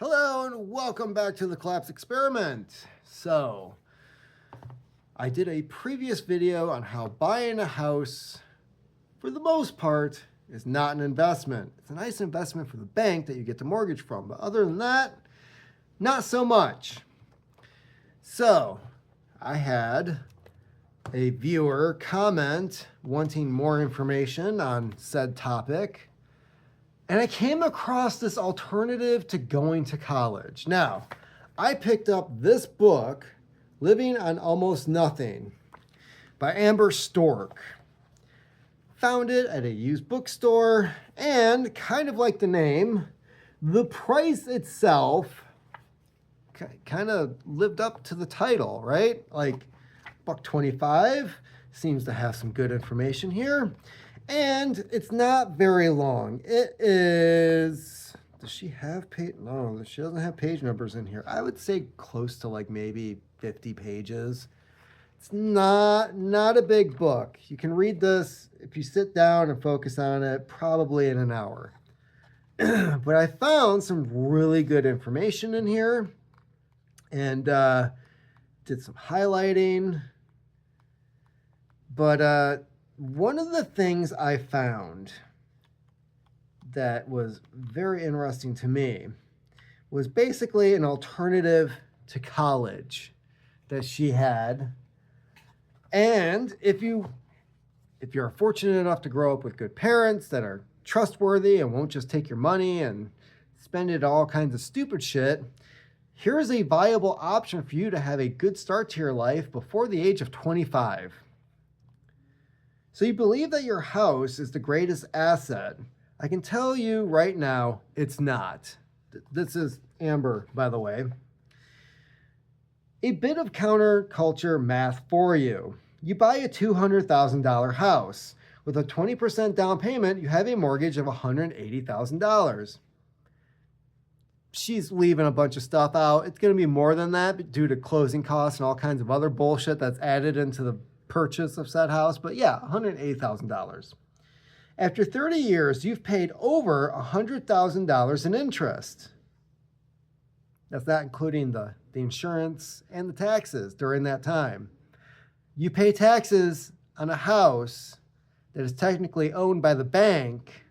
Hello and welcome back to the Collapse Experiment. So, I did a previous video on how buying a house, for the most part, is not an investment. It's a nice investment for the bank that you get the mortgage from, but other than that, not so much. So, I had a viewer comment wanting more information on said topic. And I came across this alternative to going to college. Now, I picked up this book, Living on Almost Nothing, by Amber Stork. Found it at a used bookstore, and kind of like the name, the price itself kind of lived up to the title, right? Like $1.25 seems to have some good information here. And it's not very long. It is, does she have page? No, she doesn't have page numbers in here. I would say close to like maybe 50 pages. It's not a big book. You can read this if you sit down and focus on it, probably in an hour. But I found some really good information in here and did some highlighting. But one of the things I found that was very interesting to me was basically an alternative to college that she had. And if you're fortunate enough to grow up with good parents that are trustworthy and won't just take your money and spend it all kinds of stupid shit, here's a viable option for you to have a good start to your life before the age of 25. So you believe that your house is the greatest asset. I can tell you right now, it's not. This is Amber, by the way. A bit of counterculture math for you. You buy a $200,000 house. With a 20% down payment, you have a mortgage of $180,000. She's leaving a bunch of stuff out. It's going to be more than that due to closing costs and all kinds of other bullshit that's added into the purchase of said house, but yeah, $180,000. After 30 years, you've paid over $100,000 in interest. That's not including the insurance and the taxes during that time. You pay taxes on a house that is technically owned by the bank,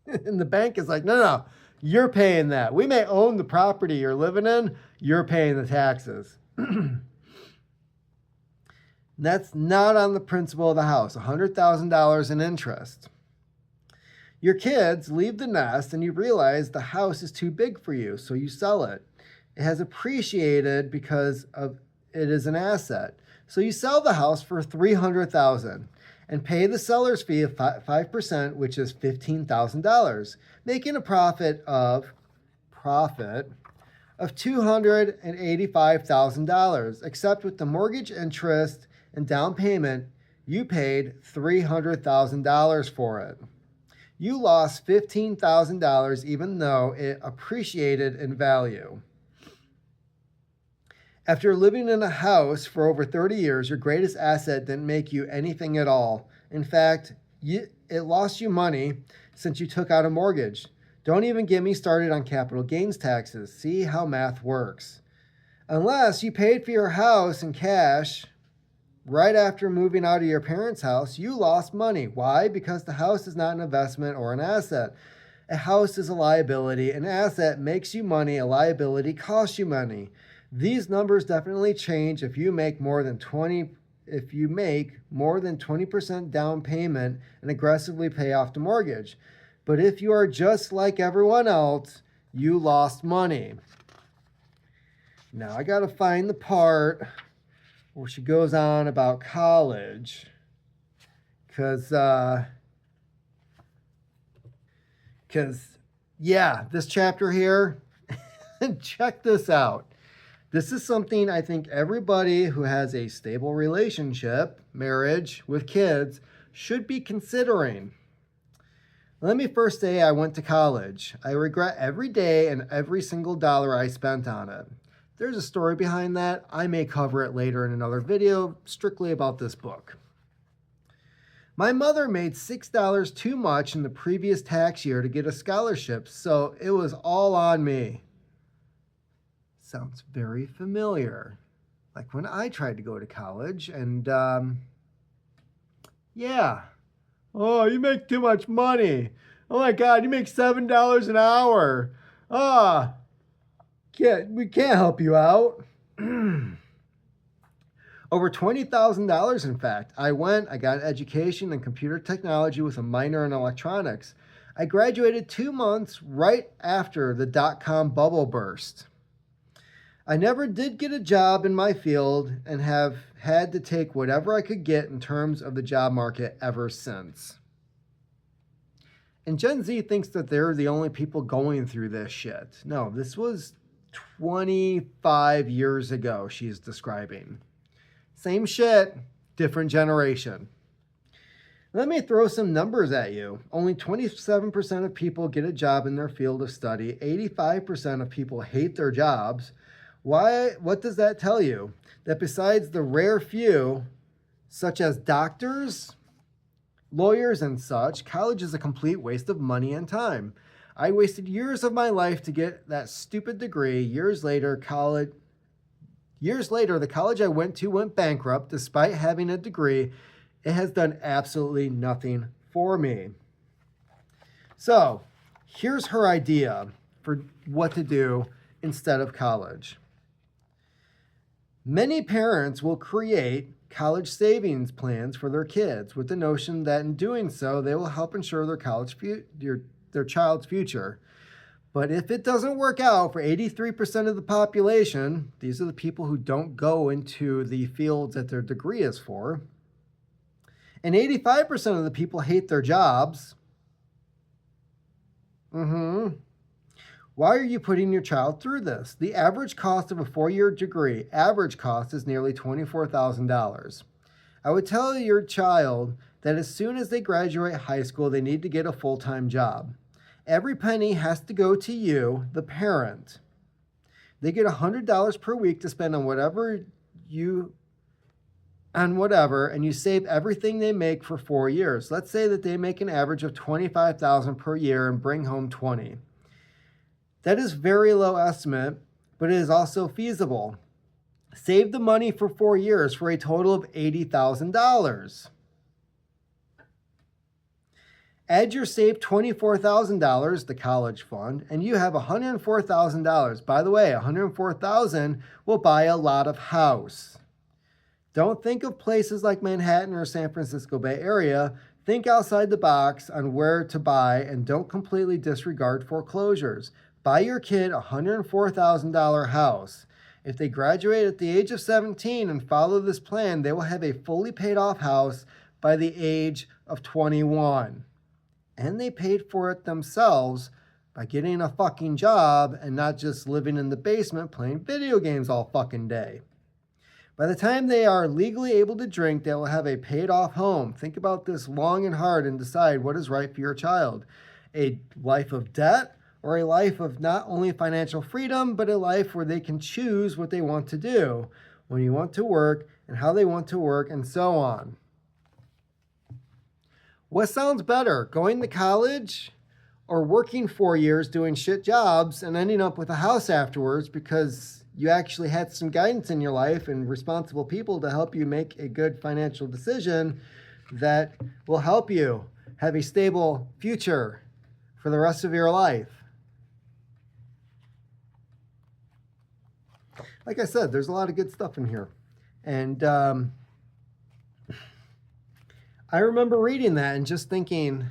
and the bank is like, no, you're paying that. We may own the property you're living in, you're paying the taxes. That's not on the principal of the house, $100,000 in interest. Your kids leave the nest and you realize the house is too big for you, so you sell it. It has appreciated because of it is an asset. So you sell the house for $300,000 and pay the seller's fee of 5%, which is $15,000, making a profit of $285,000, except with the mortgage interest and down payment, you paid $300,000 for it. You lost $15,000 even though it appreciated in value. After living in a house for over 30 years, your greatest asset didn't make you anything at all. In fact, it lost you money since you took out a mortgage. Don't even get me started on capital gains taxes. See how math works. Unless you paid for your house in cash right after moving out of your parents' house, you lost money. Why? Because the house is not an investment or an asset. A house is a liability. An asset makes you money. A liability costs you money. These numbers definitely change if you make more than 20% down payment and aggressively pay off the mortgage. But if you are just like everyone else, you lost money. Now I got to find the part where she goes on about college, because this chapter here, check this out. This is something I think everybody who has a stable relationship, marriage, with kids should be considering. Let me first say I went to college. I regret every day and every single dollar I spent on it. There's a story behind that. I may cover it later in another video strictly about this book. My mother made $6 too much in the previous tax year to get a scholarship, so it was all on me. sounds very familiar. Like when I tried to go to college and, yeah. Oh, you make too much money. Oh my God, you make $7 an hour. Ah, we can't help you out. Over $20,000, in fact. I got an education in computer technology with a minor in electronics. I graduated 2 months right after the dot-com bubble burst. I never did get a job in my field and have had to take whatever I could get in terms of the job market ever since. And Gen Z thinks that they're the only people going through this shit. No, this was 25 years ago, she's describing. Same shit, different generation. Let me throw some numbers at you. Only 27% of people get a job in their field of study. 85% of people hate their jobs. Why? What does that tell you? That besides the rare few, such as doctors, lawyers, and such, college is a complete waste of money and time. I wasted years of my life to get that stupid degree. Years later, the college I went to went bankrupt. Despite having a degree, it has done absolutely nothing for me. So, here's her idea for what to do instead of college. Many parents will create college savings plans for their kids with the notion that in doing so, they will help ensure their child's future. But if it doesn't work out for 83% of the population, these are the people who don't go into the fields that their degree is for, and 85% of the people hate their jobs, why are you putting your child through this? The average cost of a 4-year degree, average cost is nearly $24,000. I would tell your child that as soon as they graduate high school, they need to get a full-time job. Every penny has to go to you, the parent. They get $100 per week to spend on whatever, and you save everything they make for 4 years. Let's say that they make an average of $25,000 per year and bring home $20,000. That is very low estimate, but it is also feasible. Save the money for 4 years for a total of $80,000. Add your saved $24,000, the college fund, and you have $104,000. By the way, $104,000 will buy a lot of house. Don't think of places like Manhattan or San Francisco Bay Area. Think outside the box on where to buy and don't completely disregard foreclosures. Buy your kid a $104,000 house. If they graduate at the age of 17 and follow this plan, they will have a fully paid off house by the age of 21. And they paid for it themselves by getting a fucking job and not just living in the basement playing video games all fucking day. By the time they are legally able to drink, they will have a paid off home. Think about this long and hard and decide what is right for your child. A life of debt or a life of not only financial freedom, but a life where they can choose what they want to do, when you want to work and how they want to work and so on. What sounds better, going to college or working 4 years doing shit jobs and ending up with a house afterwards because you actually had some guidance in your life and responsible people to help you make a good financial decision that will help you have a stable future for the rest of your life? Like I said, there's a lot of good stuff in here. And I remember reading that and just thinking,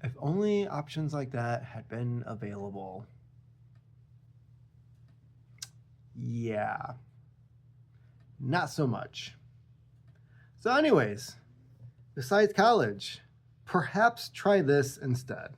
if only options like that had been available. Yeah, not so much. So anyways, besides college, perhaps try this instead.